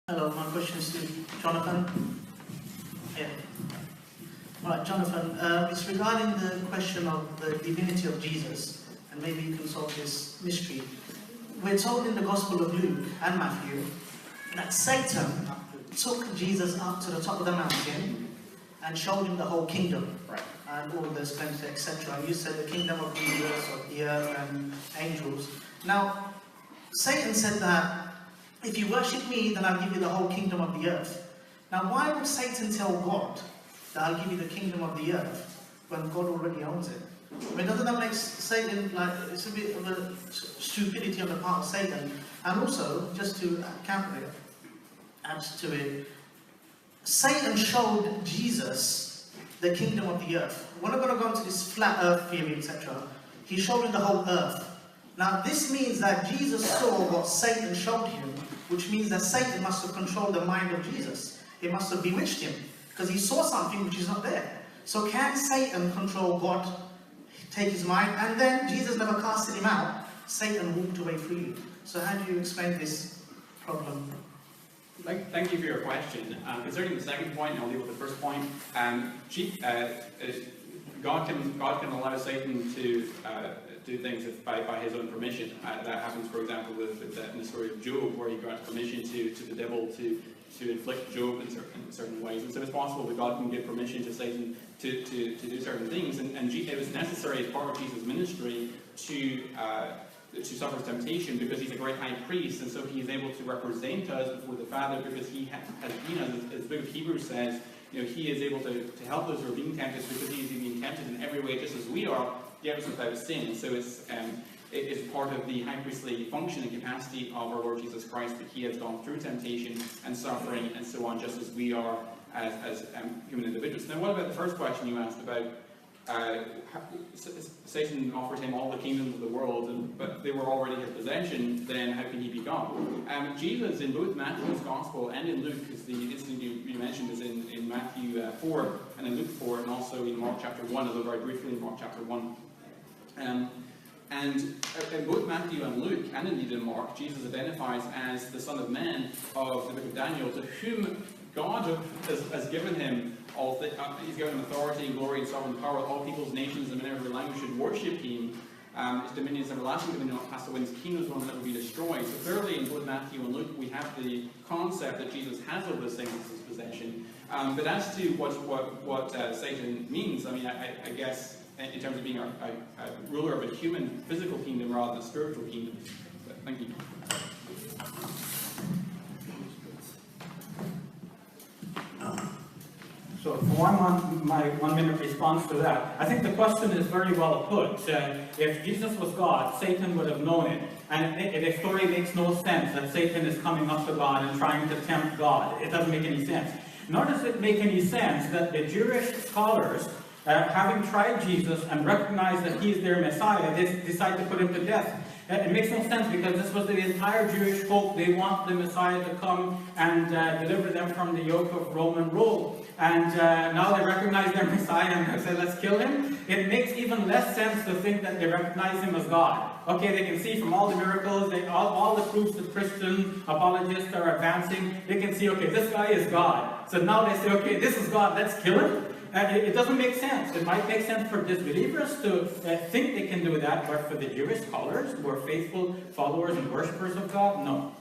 Hello, my question is to Jonathan. Yeah. Right, Jonathan, it's regarding the question of the divinity of Jesus, and maybe you can solve this mystery. We're told in the Gospel of Luke and Matthew that Satan took Jesus up to the top of the mountain and showed him the whole kingdom, Right. and all the splendor, etc. And you said the kingdom of the universe, of the earth, and angels. Now, Satan said that if you worship me, then I'll give you the whole kingdom of the earth. Now, why would Satan tell God that I'll give you the kingdom of the earth when God already owns it? I mean, doesn't that make Satan, like, it's a bit of a stupidity on the part of Satan? And also, just to counter it, add to it, Satan showed Jesus the kingdom of the earth. We're not going to go into this flat earth theory, etc. He showed him the whole earth. Now, this means that Jesus saw what Satan showed him, which means that Satan must have controlled the mind of Jesus. He must have bewitched him, because he saw something which is not there. So can Satan control God, take his mind, and then Jesus never casted him out, Satan walked away freely. So how do you explain this problem? Thank you for your question. Concerning the second point, and I'll deal with the first point. God can allow Satan to do things by his own permission. That happens, for example, in the story of Job, where he grants permission to the devil to inflict Job in certain ways. And so it's possible that God can give permission to Satan to do certain things. And it was necessary as part of Jesus' ministry to suffer temptation, because he's a great high priest, and so he's able to represent us before the Father, because he has been, as the book of Hebrews says, he is able to help those who are being tempted, because he is being tempted in every way just as we are, yet was without sin. So it is part of the high priestly function and capacity of our Lord Jesus Christ that he has gone through temptation and suffering and so on, just as we are as human individuals. Now, what about the first question you asked about Satan offered him all the kingdoms of the world, but they were already his possession, then how can he be God? Jesus, in both Matthew's Gospel and in Luke, because the incident you mentioned is in Matthew 4 and in Luke 4, and also in Mark chapter 1, although very briefly in Mark chapter 1. And in both Matthew and Luke, and indeed in Mark, Jesus identifies as the Son of Man of the book of Daniel, to whom God has given him he's given him authority, glory, and sovereign power. All peoples, nations, and men of every language should worship him. His dominion is everlasting, dominion not pass away, his kingdom is one that will be destroyed. So clearly in both Matthew and Luke, we have the concept that Jesus has over those things as his possession. But as to what Satan means, I mean, I guess in terms of being a ruler of a human physical kingdom rather than a spiritual kingdom. But thank you. So for my 1 minute response to that, I think the question is very well put. If Jesus was God, Satan would have known it. And the story makes no sense that Satan is coming up to God and trying to tempt God. It doesn't make any sense. Nor does it make any sense that the Jewish scholars, having tried Jesus and recognized that he is their Messiah, they decide to put him to death. It makes no sense, because this was the entire Jewish hope. They want the Messiah to come and deliver them from the yoke of Roman rule. And now they recognize their Messiah and say, let's kill him. It makes even less sense to think that they recognize him as God. Okay, they can see from all the miracles, all the proofs that Christian apologists are advancing, they can see, okay, this guy is God. So now they say, okay, this is God, let's kill him. It doesn't make sense. It might make sense for disbelievers to think they can do that, but for the Jewish scholars who are faithful followers and worshippers of God, no.